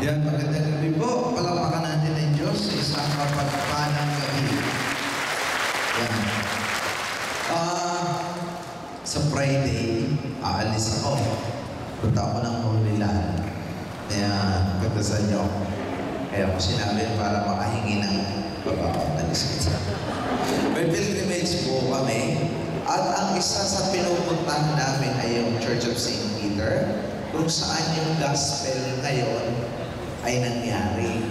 Yan, magandang gabi po. Palakpakan natin ng Diyos sa isang mapagpalang gabi. Yan. Sa Friday, aalis ako. Punta ako ng Holy Land. Kaya, pagdasan niyo. Kaya ako sinabi para makahingi ng babaw. May pilgrimage po kami. At ang isa sa pinupuntahan namin ay yung Church of St. Peter, kung saan yung gospel ngayon ay nangyari.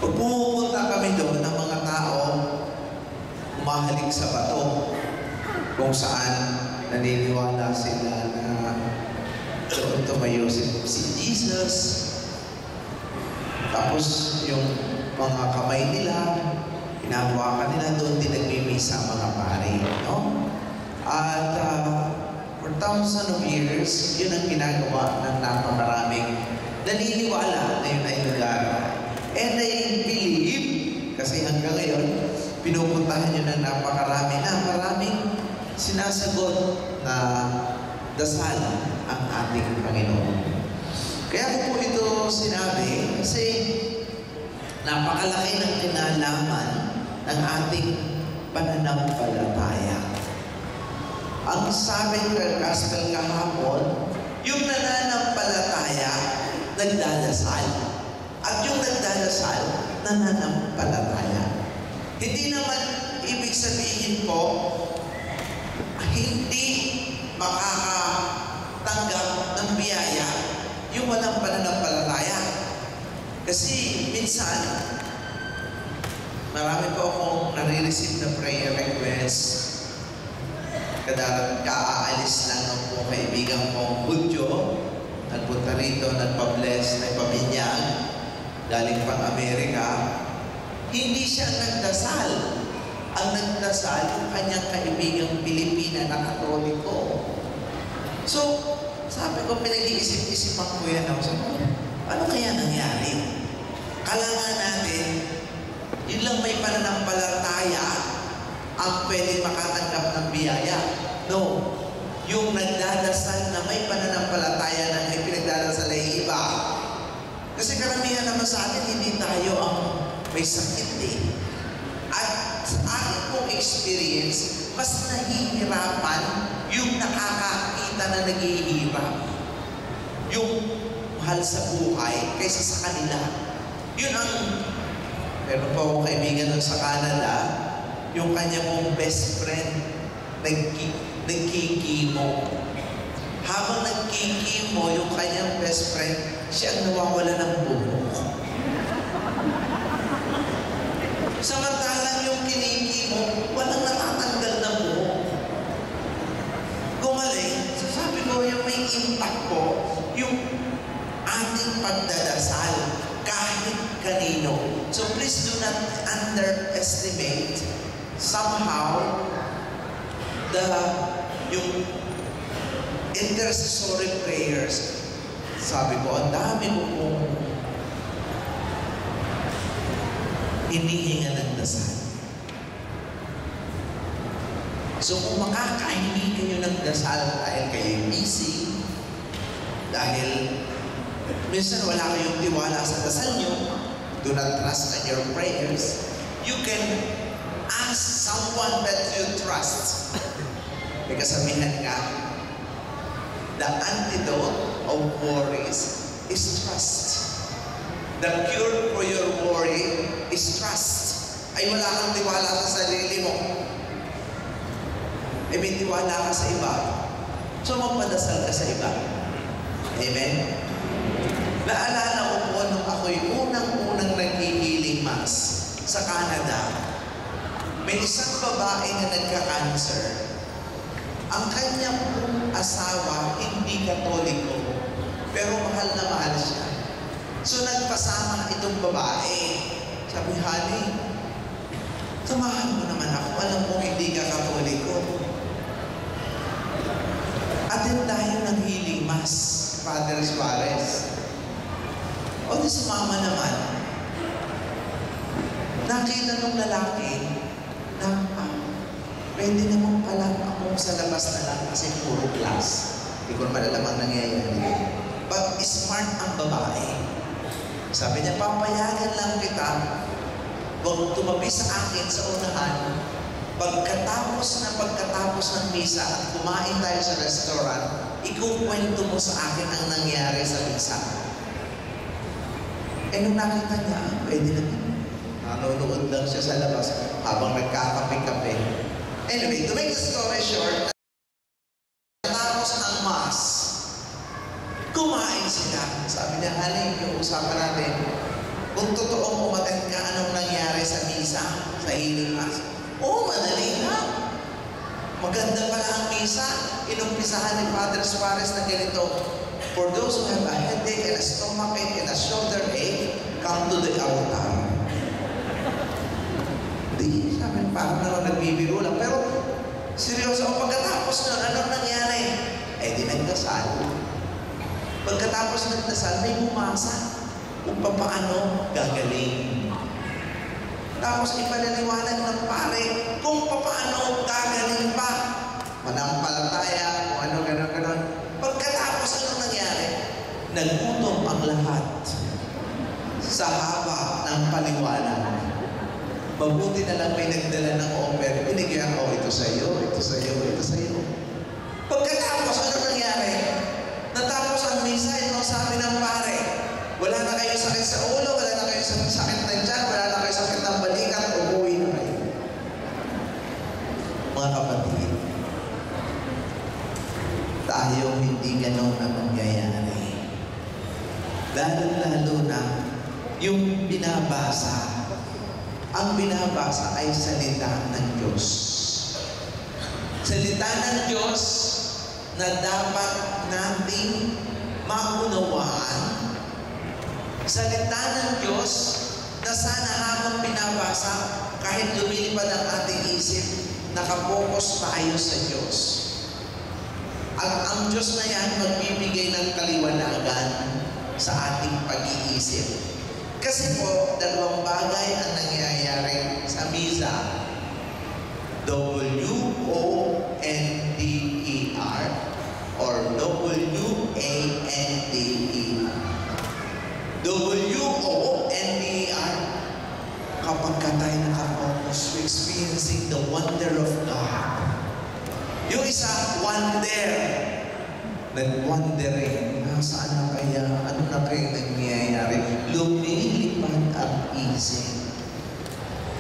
Pag pumupunta kami doon ng mga tao, umahalik sa bato, kung saan naniniwala sila na doon tumayo si Jesus. Tapos yung mga kamay nila, hinahawakan nila doon din nagmimisa mga pare. No? At for thousands of years, yun ang ginagawa ng napakaraming naniniwala na yun ay lugar. And I believe, kasi hanggang ngayon, pinupuntahan nyo ng maraming sinasagot na dasal ang ating Panginoon. Kaya ko po ito sinabi kasi napakalaki ng kinalaman ng ating pananampalataya. Ang sabi ng gospel kahapon, yung nananampalataya, nagdadasal. At yung nagdadasal, nananampalataya. Hindi naman ibig sabihin po, hindi makakatanggap ng biyaya yung walang pananampalataya. Kasi minsan, marami po akong nare-receive na prayer request. Kaaalis lang ng po kaibigan kong Budyo. Nagpunta rito, nagpa-bless, nagpabinyag, galing pang Amerika. Hindi siya nagdasal. Ang nagdasal, yung kanyang kaibigang Pilipina na Katoliko. So, sabi ko, pinag-iisip-isipan ko yan ako. Sabi ko, ano kaya nangyari? Kailangan natin, yun lang may pananampalataya ang pwede makatanggap ng biyaya. No. Yung nagdadasal na may pananampalataya na may pinagdadasal ay iba. Kasi karamihan naman sa atin, hindi tayo ang may sakit eh. At sa akin pong experience, mas nahihirapan yung nakakakita na naghihirap. Yung mahal sa buhay kaysa sa kanila. Yun ang, meron po akong kaibigan nun sa Canada, yung kanya pong best friend, nagkikimo. Habang nagkikimo, yung kanyang best friend, siya ang nawawala ng buhok. Samantalang yung kinikimo, walang natatanggal na buhok. Gumaling, sasabi ko, yung may impact po, yung ating pagdadasal kahit kanino. So please do not underestimate somehow yung intercessory prayers. Sabi ko, ang dami ko pong hinihinga ng dasal. So kung makakahingi kayo ng dasal dahil kayo busy, dahil minsan wala kayong tiwala sa dasal nyo, do not trust on your prayers, you can ask someone that you trust. May kasabihan nga, the antidote of worries is trust. The cure for your worry is trust. Ay wala kang tiwala sa sarili mo. Ay may tiwala ka sa iba. So magpadasal ka sa iba. Amen? Naalala ko po nung ako'y unang-unang naghihiling mass sa Canada. May isang babae na nagka-cancer. Ang kanyang asawa, hindi Katoliko, pero mahal na mahal siya. So nagpasama itong babae. Sabi, honey, samahan mo naman ako. Alam mo, hindi ka Katoliko. Atin tayo ng healing mass, Father Suarez. O di sumama naman. Nakita nung lalaki na pwede naman pala ako sa labas na lang kasi puro glass. Hindi ko naman alam ang nangyayari. Pag smart ang babae, sabi niya, papayagan lang kita, huwag tumabi sa akin sa unahan. Pagkatapos ng misa at kumain tayo sa restaurant, ikukwento mo sa akin ang nangyari sa misa. Nung nakita niya, pwede na. Nanonood lang siya sa labas habang nagkakape-kape. Anyway, to make the story short, natapos ang mass, kumain sila. Sabi niya, honey, yung usapan natin, kung totoong umattend ka, anong nangyari sa misa, sa healing mass? Madali lang. Maganda pala ang misa. Inumpisahan ni Father Suarez na ganito, for those who have a headache and a stomachache and a shoulder ache, come to the altar. Di, sabi, parang naman nagbibiro lang. Pero, seryoso, pagkatapos nun, anong nangyari? Di nagdasal. Pagkatapos nagdasal, may bumasa kung paano gagaling. Tapos ipanaliwanag ng pare kung paano gagaling pa. Manampalataya, kung ano, gano'n. Pagkatapos, anong nangyari? Nagutom ang lahat sa haba ng paliwanag. Mabuti na lang may nagdala ng offer. Binigyan ko, ito sa'yo, ito sa'yo, ito sa'yo. Pagkatapos, anong nangyari? Natapos ang misa, ito sabi ng pare, wala na kayo sakit sa ulo, wala na kayo sakit ng tiyan, wala na kayo sakit ng balikat, umuwi na kayo. Mga kapatid, tayo hindi ganon ang mangyayari. Lalo na yung binabasa. Ang binabasa ay salita ng Diyos. Salita ng Diyos na dapat nating maunawaan. Salita ng Diyos na sana habang binabasa, kahit lumilipad ang ating isip, nakapokus tayo sa Diyos. At ang Diyos na yan magbibigay ng kaliwanagan sa ating pag-iisip. Kasi po, dalawang bagay ang nangyayari sa misa. W-O-N-D-E-R or W-A-N-D-E-R. W-O-N-D-E-R, kapag ka tayo nakafocus, we're experiencing the wonder of God. Yung isa, wonder. Nag-wondering, saan na kaya, ano na kaya nangyayari? Lumilipad ang isip.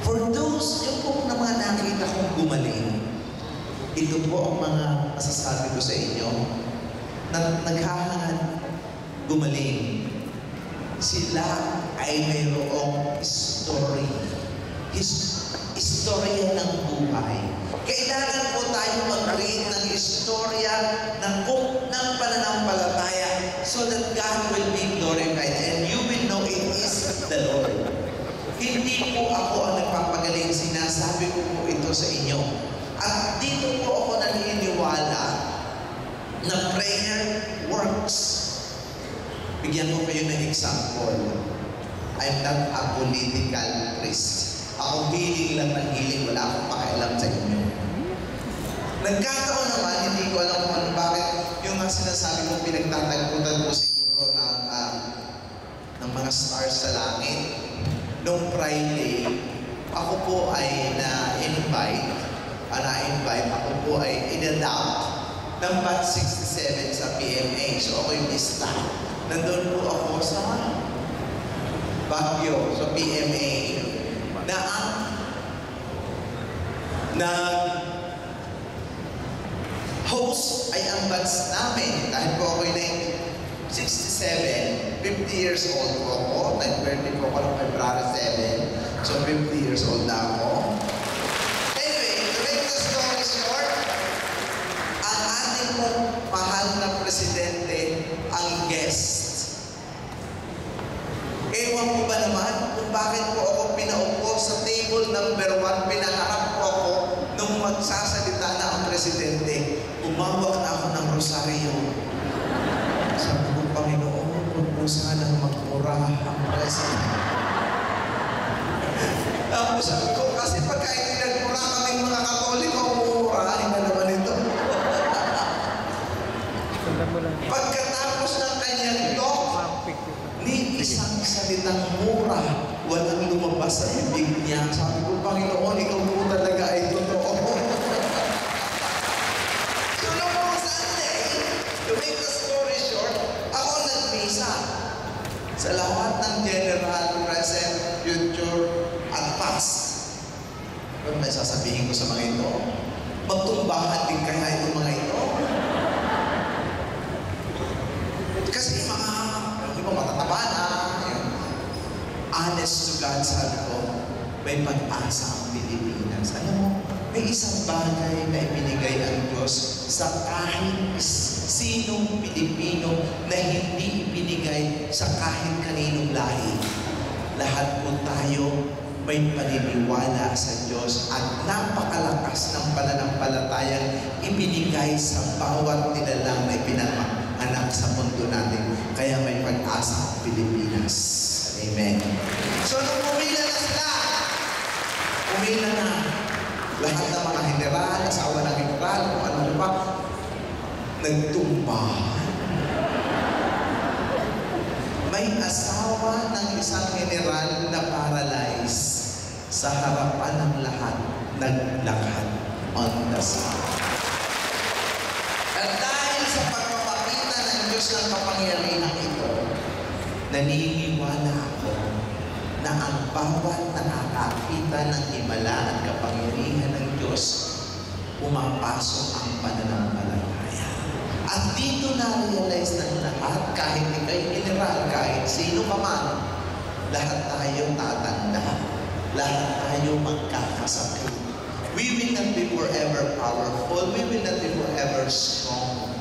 For those, yung po na mga nakita kong gumaling, ito po ang mga masasabi ko sa inyo, na naghahangad gumaling. Sila ay mayroong story. Istorya ng buhay. Kailangan po tayo mag-create ng istorya ng pananampalataya so that God will be glorified and you will know it is the Lord. Hindi po ako ang nagpapagaling, sinasabi ko po ito sa inyo. At dito po ako naniniwala na prayer works. Bigyan ko kayo ng example. I'm not a political priest. Ako healing lang ng healing, wala akong pakialam sa inyo. Nagkataon naman, hindi ko alam kung bakit yung sinasabi mo pinagtatagputan mo siguro ng mga stars sa langit. Noong Friday, ako po ay na-invite, ako po ay in-adopt ng batch 67 sa PMA. So ako yung lista. Nandun po ako sa Baguio, sa PMA, na host ay ang batch namin. Dahil po ako yung 67, 50 years old po ako. Nag-birthday po ako ng February 7. So 50 years old na ako. Anyway, to make the story short, ang ating pong mahal na presidente ang guest. Ewan mo ba naman kung bakit po ako pinaupo sa table number 1, pinaharap po ako nung magsasalita na ang presidente. Umawak na ako ng rosaryo. Sabi ko, Panginoon, huwag mo sanang magmura ang president. Tapos sabi ko, kasi pagka hindi nagmura kaming mga Katoliko, umurahin na naman ito. Pagkatapos ng kanyang Ni isang salitang mura, walang lumabas sa bibig niya. Sabi ko, Panginoon, ikaw po talaga ay totoo. So, nung Sunday, to make the story short, ako nagmisa sa lahat ng general, present, future, at past. Ano may sasabihin ko sa mga ito? Magtumbahan din kaya itong mga ito? Kasi mga matataba na, honest to God, sabi ko, may pag-asa ang Pilipinas. Alam mo, may isang bagay na ibinigay ang Diyos sa kahit sinong Pilipino na hindi ibinigay sa kahit kaninong lahi. Lahat po tayo may paniniwala sa Diyos at napakalakas ng pananampalatayang ibinigay sa bawat nilalang na ipinanganak sa mundo natin. Kaya may pag-asa ang Pilipinas. Amen. So, nung umila na sila, umila na lahat ng mga general, asawa ng general, kung ano pa, nagtumba. May asawa ng isang general na paralyzed sa harapan ng lahat, naglakad on the spot. At dahil sa pagpapakita ng Diyos ng kapangyarihan ito, naniniwala ako na ang bawat nakakakita ng himala at kapangyarihan ng Diyos, pumapasok ang pananampalataya. At dito na-realize ng lahat, kahit ikay general, kahit sino ka man, lahat tayo tatanda, lahat tayo magkakasakit. We will not be forever powerful, we will not be forever strong.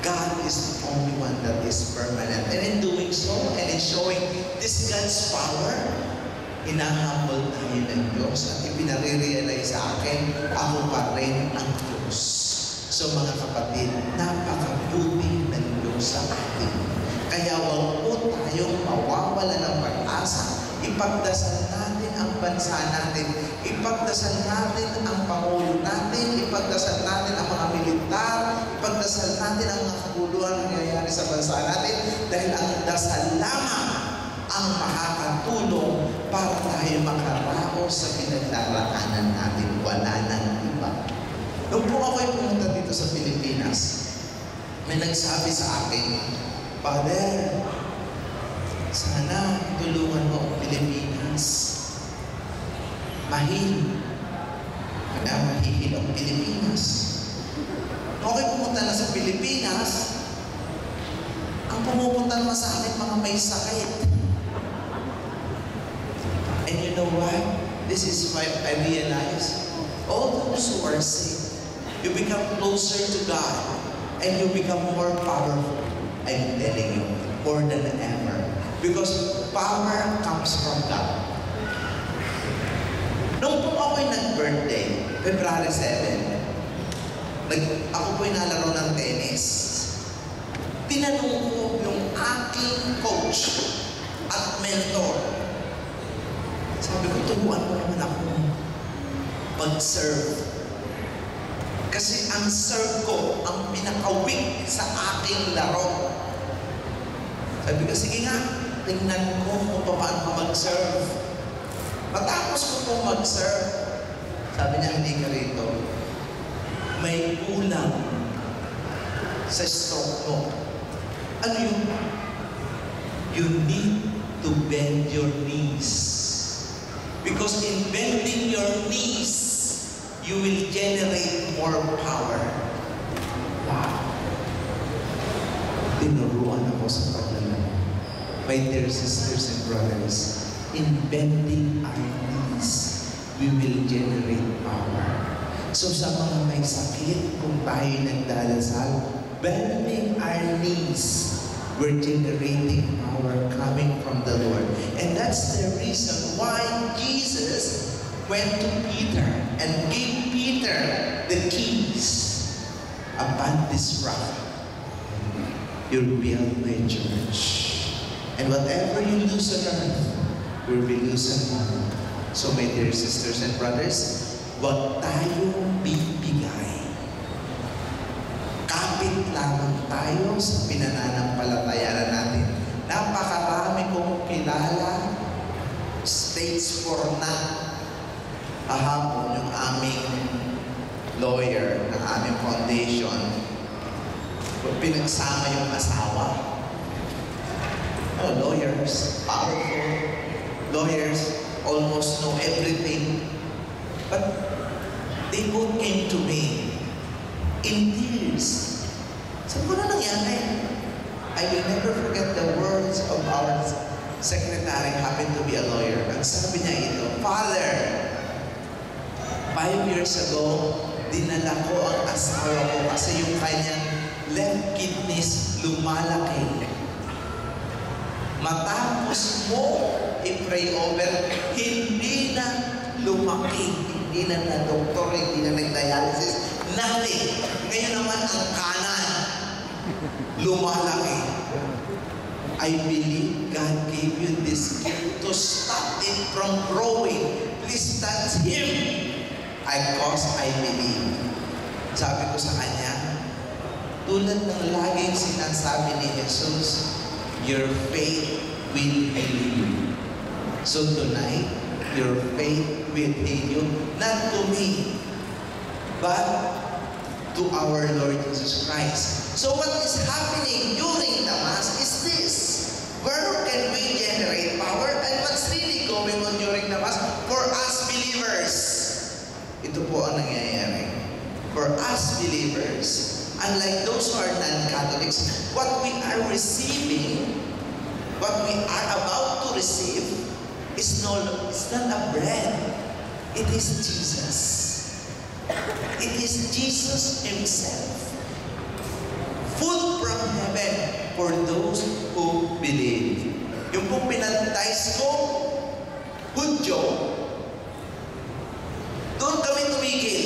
God is the only one that is permanent. And in doing so, and in showing this God's power, hinahambol tayo ng Diyos at ipinare-realize sa akin, ako pa rin ang Diyos. So mga kapatid, napakabuti ng Diyos sa atin. Kaya huwag po tayong mawawala ng pag-asa. Ipagdasal natin ang bansa natin. Ipagdasal natin ang Pangulo natin. Ipagdasal natin ang mga militar. Ipagdasal natin ang mga kaguluhan na nangyayari sa bansa natin. Dahil ang dasal lamang ang makakatulong para tayo makaraos sa pinagdaraanan natin. Wala nang iba. Nung po ako'y pumunta dito sa Pilipinas, may nagsabi sa akin, Father, sana tulungan mo ang Pilipinas. Mahil ang Pilipinas. Okay, pumunta na sa Pilipinas, ang pumupunta naman sa akin mga may sakit. And you know what? This is why I realize, all those who are sick, you become closer to God and you become more powerful. I'm telling you, more than ever. Because power comes from God. Nung po ako'y nag-birthday, February 7, ako po'y nalaro ng tennis. Tinanong ko yung aking coach at mentor. Sabi ko, turuan mo naman ako mag-serve. Kasi ang serve ko, ang pinaka-weak sa aking laro. Sabi ko, sige nga, tingnan ko kung paano ka mag-serve. Matapos ko po mag-serve, sabi niya, hindi ka rito. May kulang sa stroke mo. Ano yun? You need to bend your knees. Because in bending your knees, you will generate more power. Wow. Tinuruan ako sa paglalaro. My dear sisters and brothers, in bending our knees, we will generate power. So sa mga may sakit, kung tayo nagdarasal, bending our knees, we're generating power coming from the Lord. And that's the reason why Jesus went to Peter and gave Peter the keys. Upon this rock, you'll build my church. And whatever you lose on earth, will be loose on heaven. So my dear sisters and brothers, huwag tayong bibigay. Kapit lamang tayo sa pinananampalataya natin. Napakarami ko kilala, stage 4 na. Kahapon yung aming lawyer ng aming foundation, pinagsama yung asawa. Oh, lawyers, powerful. Lawyers almost know everything. But they both came to me in tears. Sabi ko, na nangyari? I will never forget the words of our secretary, happened to be a lawyer. Ang sabi niya ito, Father, 5 years ago, dinala ko ang asawa ko kasi yung kanyang left kidneys lumalaki. Matapos mo i-pray over, hindi na lumaki, hindi na doktor, hindi na nag-dialysis, nothing. Ngayon naman ang kanan, lumalaki. I believe God gave you this gift to stop it from growing. Please touch Him. Because I believe. Sabi ko sa kanya, tulad ng laging sinasabi ni Jesus, your faith will heal you. So tonight, your faith will heal you, not to me, but to our Lord Jesus Christ. So what is happening during the Mass is this. Where can we generate power? And what's really going on during the Mass for us believers? Ito po ang nangyayari. For us believers, unlike those who are non-Catholics, what we are receiving, what we are about to receive, it's not a bread. It is Jesus. It is Jesus Himself. Food from heaven for those who believe. Yung pong pinantais ko, Hudyo, doon kami tumigil.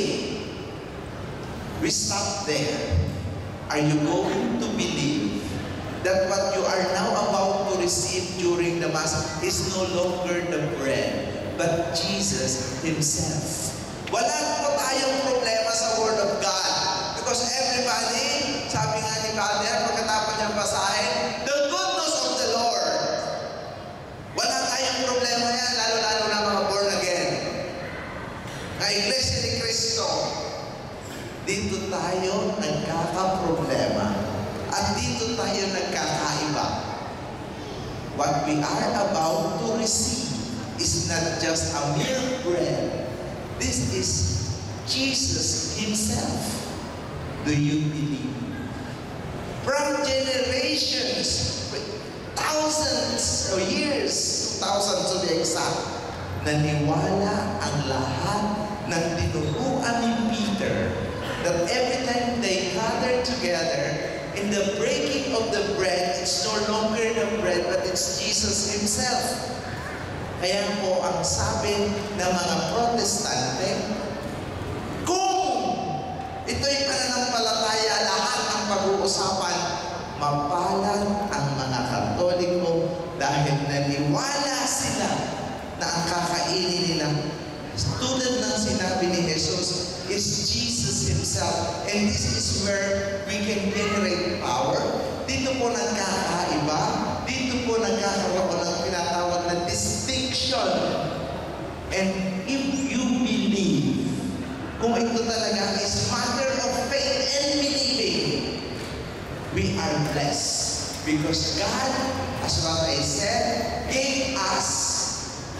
We stop there. Are you going to believe that what you are now about to receive during the Mass is no longer the bread, but Jesus Himself? Wala po tayong problema sa Word of God. Because everybody, sabi nga ni Father, pagkatapos niyang basahin, the goodness of the Lord. Wala tayong problema yan, lalo-lalo na mga born again. Na Iglesia ni Cristo, dito tayo nagkakaproblema at dito tayo nagkakaiba. What we are about to receive is not just a mere bread. This is Jesus Himself. Do you believe? From generations, thousands of years, thousands to be exact, naniwala ang lahat ng tinuruan ni Peter that every time they gather together in the breaking of the bread, it's no longer the bread, but it's Jesus Himself. Kaya po ang sabi ng mga Protestante, kung ito'y pananampalataya, lahat ng pag-uusapan, mapalad ang mga Katoliko dahil naniwala sila na ang kakainin nila, tulad ng sinabi ni Jesus, is Jesus Himself. And this is where we can generate power. Dito po nagkakaiba. Dito po nagkakaroon ng tinatawag na distinction. And if you believe, kung ito talaga is matter of faith and believing, we are blessed. Because God, as what I said, gave us,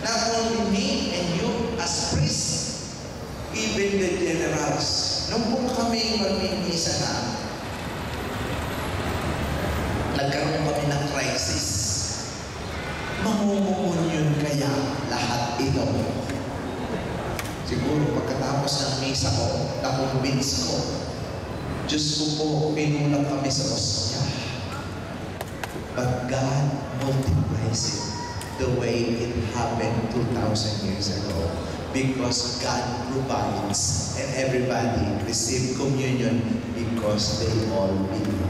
not only me and you as priests, even the generals. Nung po kami magmimisa na, nagkaroon kami ng crisis. Mamumumunyon kaya lahat ito? Siguro pagkatapos ng misa ko, na-convince ko, Diyos ko po, pinulang kami sa osya. But God multiplies it the way it happened 2,000 years ago. Because God provides and everybody receive communion because they all believe.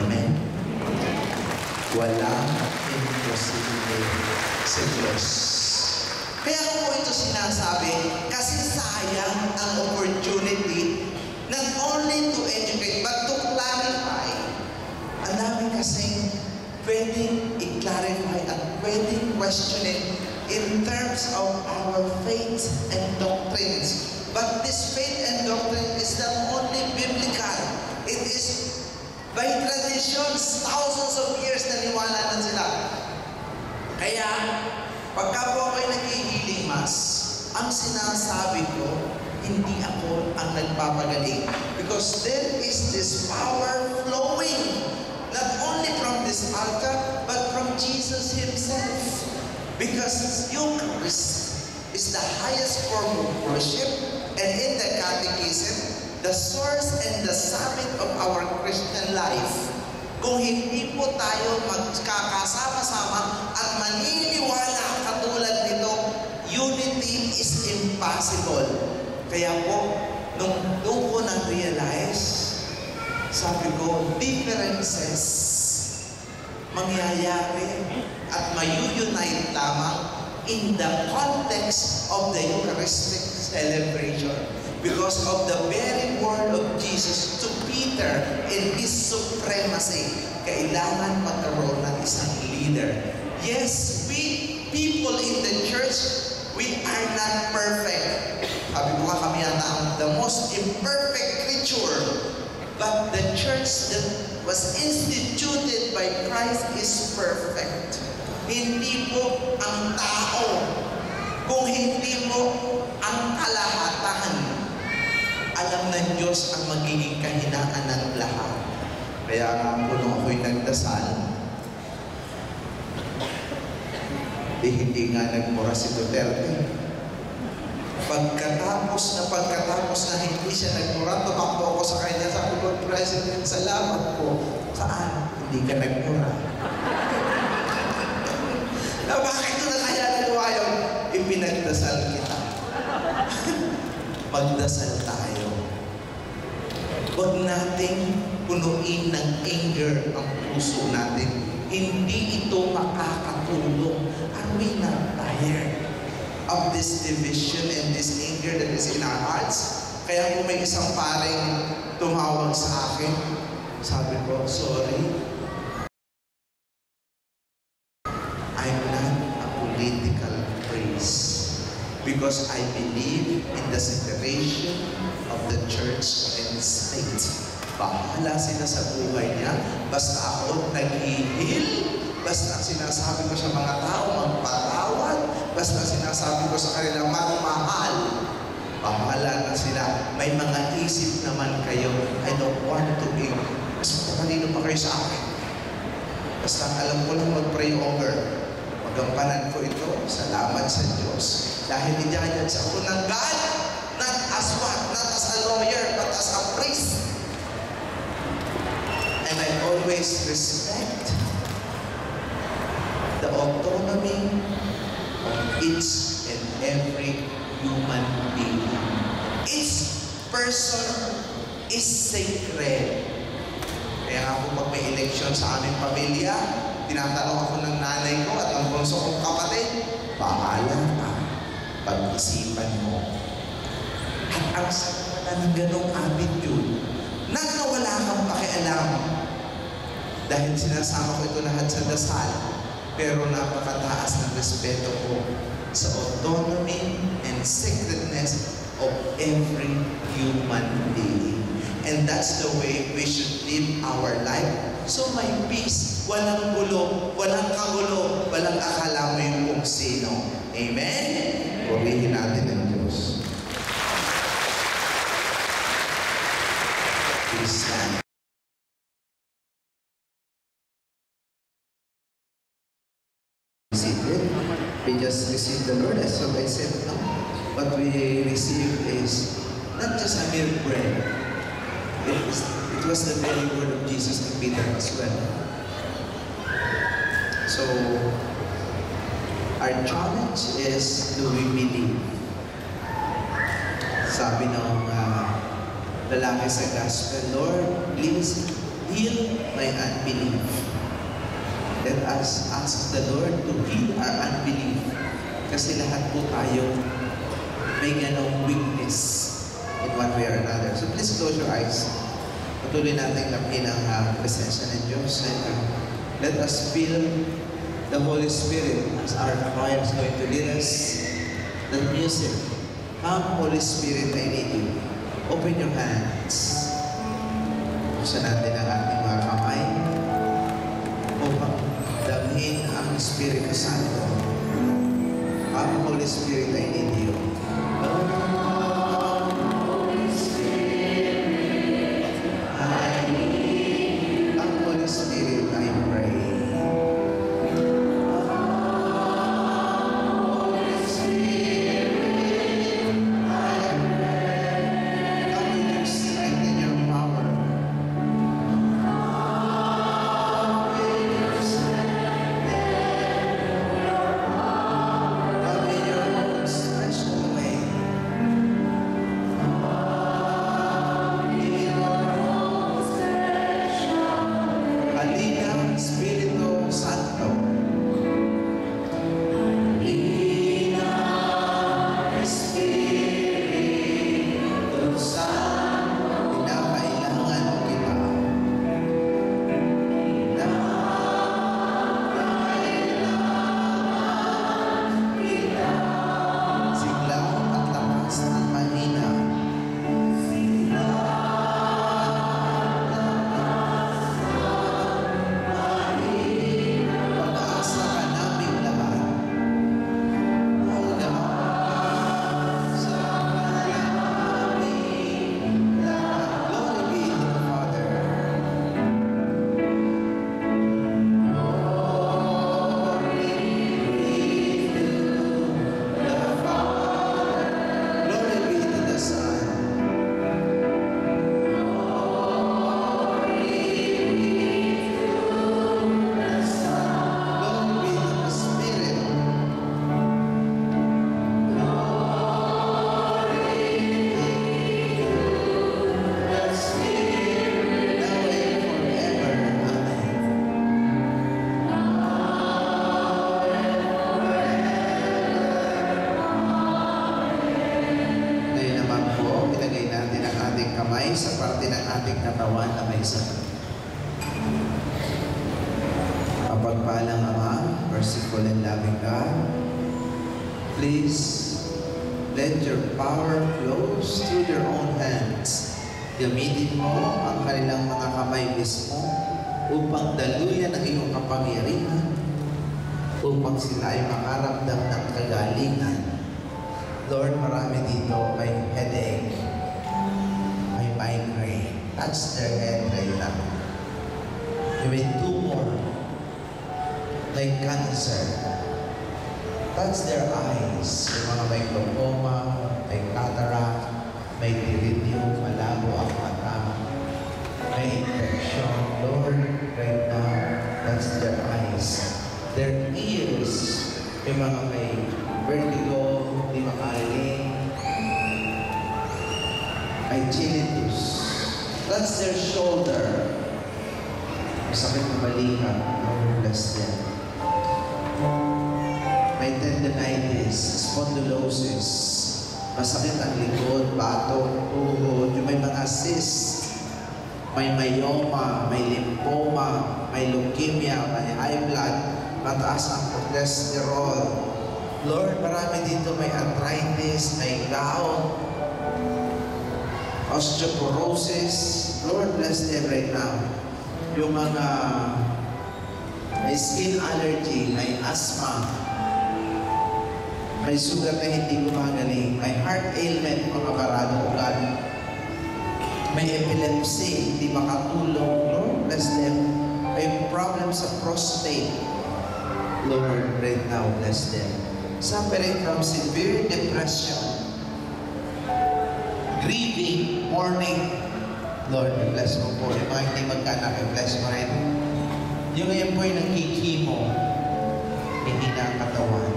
Amen? Walang imposible sa Diyos. Kaya ko po ito sinasabi kasi sayang ang opportunity not only to educate but to clarify. Ang dami kasing pwedeng i-clarify at pwede question it in terms of our faith and doctrines. But this faith and doctrine is not only biblical. It is by traditions, thousands of years naniwala na sila. Kaya, pagka po ako'y nag-healing mass, ang sinasabi ko, hindi ako ang nagpapagaling. Because there is this power flowing, not only from this altar, but from Jesus Himself. Because Eucharist is the highest form of worship, and in the Catechism, the source and the summit of our Christian life. Kung hindi po tayo magkakasama-sama at maniniwala katulad nito, unity is impossible. Kaya po, nung ko na-realize, sabi ko, differences mangyayari at mayu-unite lamang in the context of the Eucharistic celebration. Because of the very word of Jesus to Peter in His supremacy, kailangan magkaroon ng isang leader. Yes, we people in the church, we are not perfect. Sabi ko nga kami ang the most imperfect creature. But the church that was instituted by Christ is perfect. Hindi po ang tao, kung hindi mo ang kalahatan, alam ng Diyos ang magiging kahinaan ng lahat. Kaya nga po nung ako'y nagdasal, hindi nga nagmura si Duterte. Pagkatapos na hindi siya nagmura, tumakbo ako sa kanya, sabi ko, President, salamat po. Saan? Hindi ka nagmura. Na bakit ko na kaya nagawa yun? Ipinagdasal kita. Magdasal tayo. Huwag nating punuin ng anger ang puso natin. Hindi ito makakatulong. Are we not tired of this division and this anger that is in our hearts? Kaya kung may isang paring tumawag sa akin, sabi ko, sorry, I'm not a political priest. Because I believe in the separation of the church and state. Bahala sila sa buhay niya. Basta ako nag-i-heal. Basta sinasabi ko sa mga tao magpatawad. Basta sinasabi ko sa kanila magmahal. Bahala na sila. May mga isip naman kayo. I don't want to be. Mas matalino pa kayo sa akin. Basta alam ko lang mag-pray over. Magampanan ko ito. Salamat sa Diyos. Dahil idayad sa ako ng God, not as what? Not as a lawyer, but as a priest. And I always respect the autonomy of each and every human being. Each person is sacred. Kaya nga po pag may eleksyon sa aming pamilya, tinatanong ako ng nanay ko at ang bunso kong kapatid, bahala ka, pag-isipan mo. At ang sakala ng ganong attitude, nawala kang pakialam. Dahil sinasama ko ito lahat sa dasal, pero napakataas ng respeto ko sa autonomy and sacredness of every human being. And that's the way we should live our life. So may peace, walang gulo, walang kagulo, walang akala mo yung kung sino. Amen? Purihin natin ang Diyos. Please stand. Seated. We just received the Lord. As what I said, no? What we received is not just a mere bread. It was the very word of Jesus to Peter as well. So, our challenge is, do we believe? Sabi ng lalaki sa gospel, Lord, please heal my unbelief. Let us ask the Lord to heal our unbelief. Kasi lahat po tayo may ganong weakness in one way or another. So please close your eyes. Patuloy natin lapiin ang presensya ng Diyos. And let us feel the Holy Spirit, as our choir is going to lead us, the music. Come, Holy Spirit, I need you. Open your hands. Buksan natin ang ating mga kamay upang damhin ang Espiritu Santo. Come, Holy Spirit, I need you. Sa parte ng ating katawan na may sakit. Mapagpalang Ama, merciful and loving God, please let your power flow through their own hands. Gamitin mo ang kanilang mga kamay mismo upang daluyan ang iyong kapangyarihan, upang sila ay makaramdam ng kagalingan. Lord, marami dito may headache, migraine. Touch their head right now. You may tumor, like cancer. Touch their eyes. Yung mga may glaucoma, may cataract, may pterygium, malabo ang mata, may infection. Lord, right now, touch their eyes. Their ears, yung mga may vertigo, di makaling, may tinnitus. Touch their shoulder. Masakit na balikat. Lord, bless them. May tendinitis, spondylosis. Masakit ang likod, batok, tuhod. Yung may mga cyst. May myoma, may lymphoma, may leukemia, may high blood, mataas ang cholesterol. Lord, marami dito may arthritis, may gout, osteoporosis. Lord, bless them right now. Yung mga may skin allergy, may asthma, may sugar na hindi gumagaling, may heart ailment, mga baradong ugat, may epilepsy, hindi makatulog. Lord, bless them. May problem sa prostate. Lord, right now, bless them. Suffering from severe depression, grieving, mourning. Lord, bless mo po. Yung mga hindi magkaanak, bless mo rin. Yung ngayon po yung nagkikimo, hindi na ang katawan.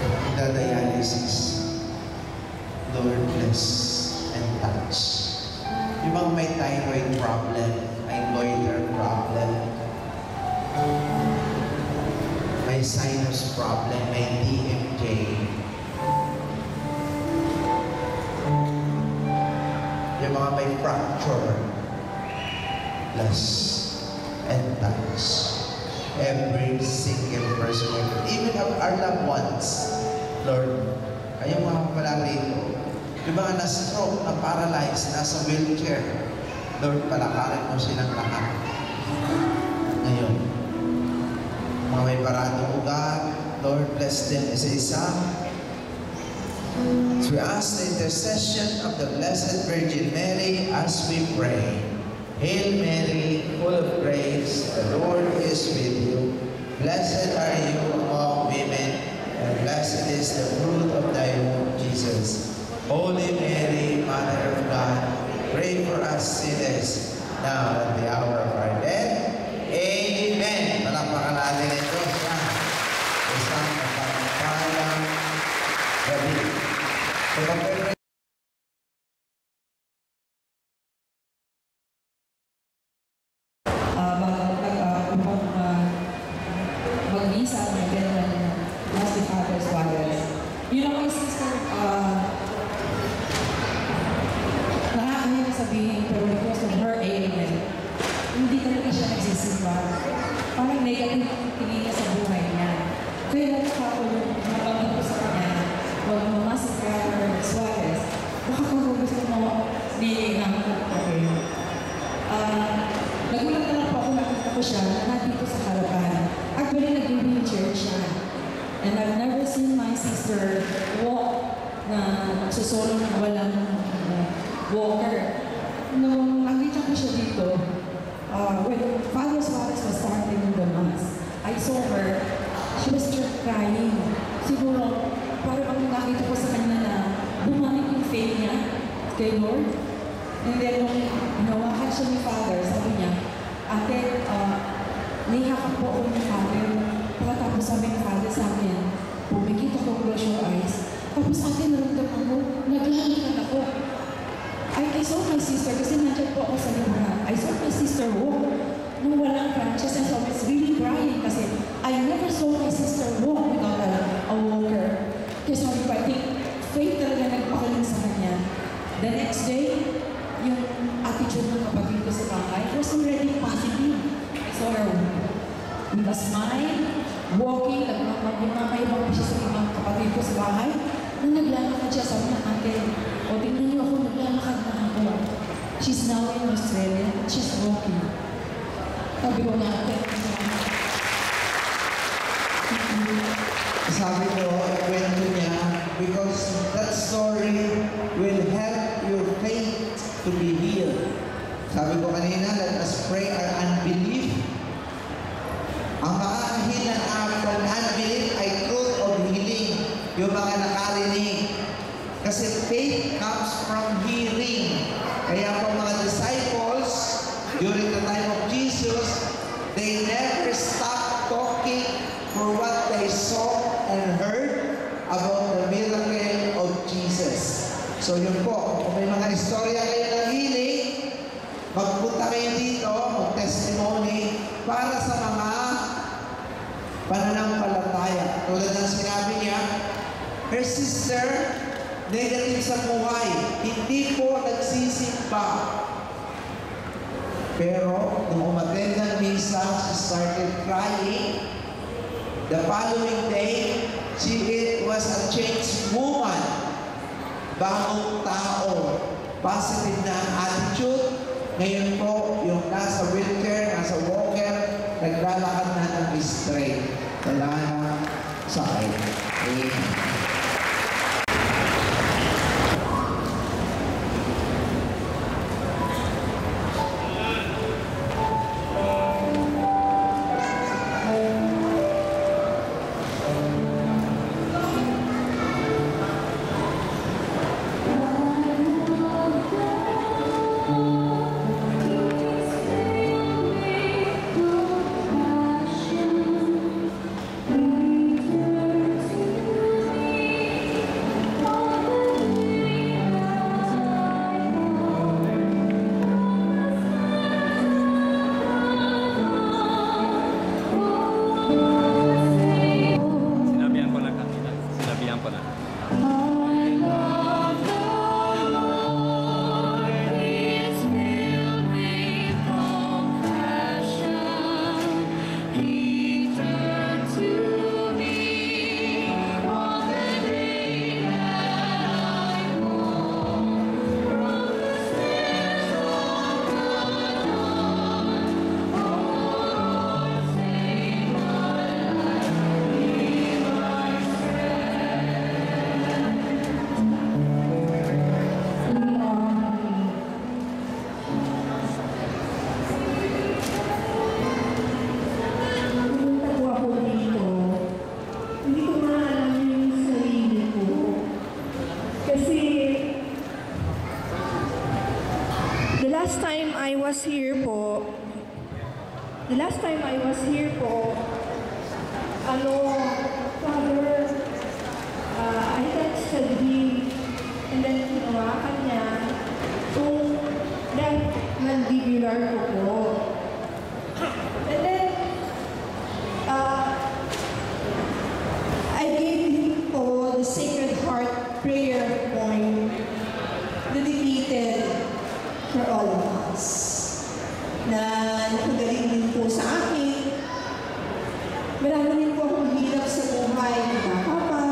Nagda-dialysis. Lord, bless and touch. Yung mga may thyroid problem, may goiter problem, may sinus problem, may TMJ, yung mga may fracture, bless and touch. every single person, even our loved ones. Lord, kayong mga pala rito, yung mga na-stroke, na-paralyzed, nasa wheelchair, Lord, palakarin mo silang lahat. Ngayon, mga may paradong ugat, Lord, bless them isa-isa. So we ask the intercession of the Blessed Virgin Mary as we pray. Hail Mary, full of grace, the Lord is with you. Blessed are you among women, and blessed is the fruit of thy womb, Jesus. Holy Mary, Mother of God, pray for us sinners, now at the hour of our death. Amen. Palakpakan natin ito sa isang mapagpalang gabi. Mag-misa, mag-ganyan, last the Father's Fathers. You know, my sister, nakakahiya sabihin, pero because of her ailment, hindi talaga siya nagsisimba. Parang negative tingin niya sa buhay niya. Kaya nagkakakulong, nabanggit ko sa kanya, huwag mamasakar Suarez, nakakagugas ko mo ni okay. Nagulat na lang po ako, nakita ko siya na nandito sa harapan. Actually, nag-wheelchair siya. And I've never seen my sister walk na nagsusolo na walang walker. Nung nakita ko siya dito, when Father's Fathers was starting in the Mass, I saw her, she was just crying. Siguro, parang nakita ko sa kanya na bumalik yung faith niya kay Lord. And then, nung hinawakan siya ni Father, sabi niya, ate, nihakap po ako ni Father. Pagkatapos sabi ni Father sa akin, pumikita ko, close your eyes. Tapos ate, naramdaman ko, naglalakad ako. I saw my sister, kasi nandiyan po ako sa librahan. I saw my sister walk nung walang crutches, and so I was really crying kasi I never saw my sister walk without a walker. Kasi sabi ko, I think faith talaga nagpakaling sa kanya. The next day, yung attitude ng kapatid ko sa bahay was already positive. I saw her with a smile, walking, nagmamayabang pa siya sa mga kapatid ko sa bahay. Nung naglalakad siya, sabi niya, ate, o tingnan niyo ako, naglalakad na ako. She's now in Australia, she's walking. Sabi ko nga, ate, sabi ko, kwento niya, because that story will help your faith to be healed. Sabi ko kanina, let us pray our unbelief. Ang makakahil ng unbelief ay truth of healing, yung mga nakarinig. Kasi faith comes from hearing. Kaya po mga disciples, during the time of Jesus, they never stopped talking for what they saw and heard about the miracle of Jesus. So yun po, kung may mga istorya kayo ng healing, magpunta kayo dito, mag-testimony para sa mga pananampalataya. Tulad ng sinabi niya, her sister, negative sa buhay, hindi po nagsisimba. Pero nung umattend ng misa, she started crying. The following day, she was a changed woman. Bagong tao. Positive na attitude. Ngayon po, yung nasa wheelchair, nasa walker, naglalakad na ng straight. Wala na sa akin. Amen. I was here po, Father, I texted him, and then tinawakan niya kung death mandibular ko po. And then, I gave him po the Sacred Heart prayer point dedicated for all of us na nakagaling din po sa akin. Marami rin po akong hirap sa buhay. Baka pa,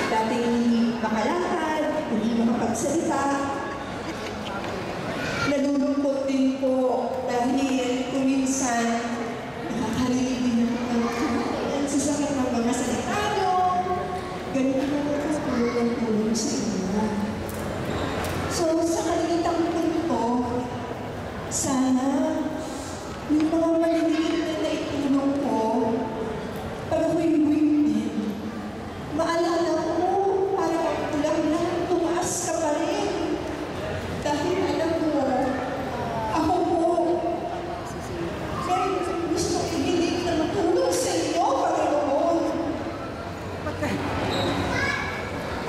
dating hindi makalakad, hindi makapagsalita. Nalulungkot din po dahil kuminsan nakakarinig din ng sasakit ng mga salita nyo. Ganito na po tulong sa inyo. So, sa kalitang punto, sana yung mga maliliit na naitulong ko, para ko'y din. Maalala ko, parang ulang lang, tumaas ka pa rin. Dahil alam mo, ako po, may gusto igilig na matulong sa iyo, Panginoon.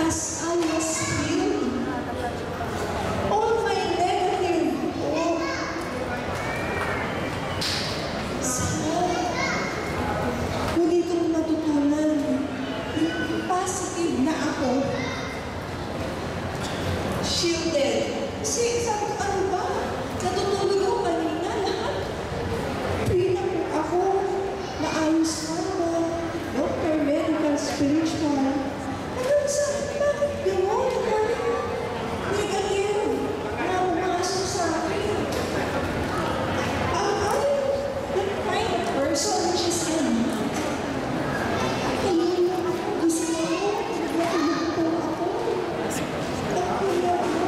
As I was healed, all my negative po, muli kong matutunan yung positive na ako, shielded. Kasi sabi ko, ano ba? Natutulog ako kanina lahat. Free na po ako. Maayos na ako. Doctor, medical, spiritual. Hanggang sa, bakit gano'n? Negative na pumasok sa akin. I'm the kind of person which is not. Kaya ako, gusto ko, naglalito ako. Nagkuya ako.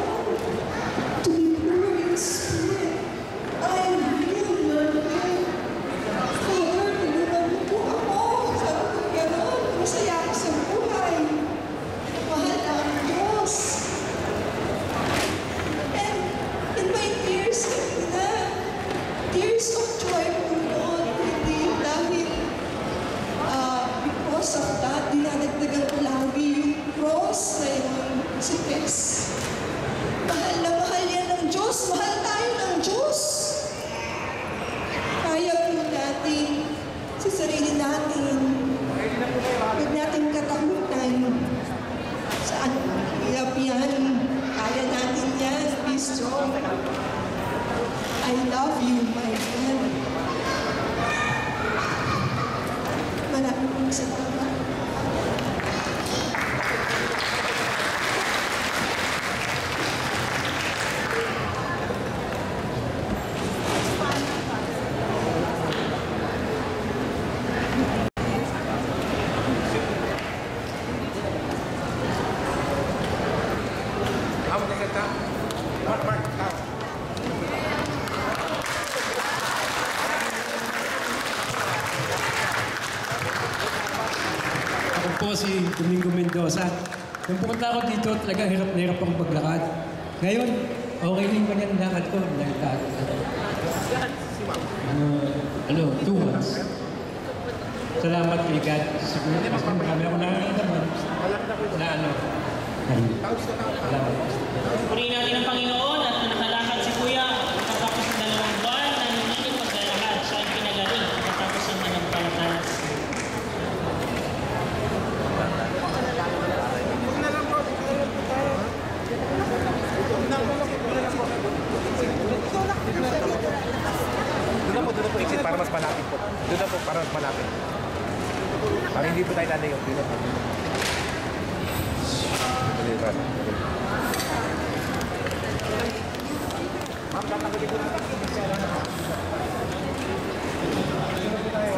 To be pure in spirit. I am real, Lord. Father, tulungan mo po ako. Sabi ko gano'n, masaya ako sa buhay. Mahal ang Diyos. And in my tears kanina, tears of joy po noon, hindi dahil because of that, dinadagdagan ko lagi yung cross na yun, si Tess. Mahal na mahal yan ng Diyos, mahal tayo ng Diyos. Kaya po natin sa sarili natin, huwag natin katakutan saan hirap yan. Kaya natin yan, be strong. I love you, my friend. Maraming salamat. Ako po si Domingo Mendoza. Nung pumunta ako dito, talagang hirap na hirap akong paglakad. Ngayon, okay rin ba yung lakad ko? Nagkakad. 2 months. Salamat kay God. Siguro, mas marami ako nakakitaman na Salamat. Purihin natin ang Panginoon at nakalakad si Kuya matapos ng 2 buwan na hindi maglalakad. Siya ay pinagaling matapos ng manampalataya. Doon na po exit para mas malapit po. Doon na po para mas malapit. Para hindi po tayo lalayo. Doon na po. Ma'am, tatanggalin po natin. Doon na po tayo.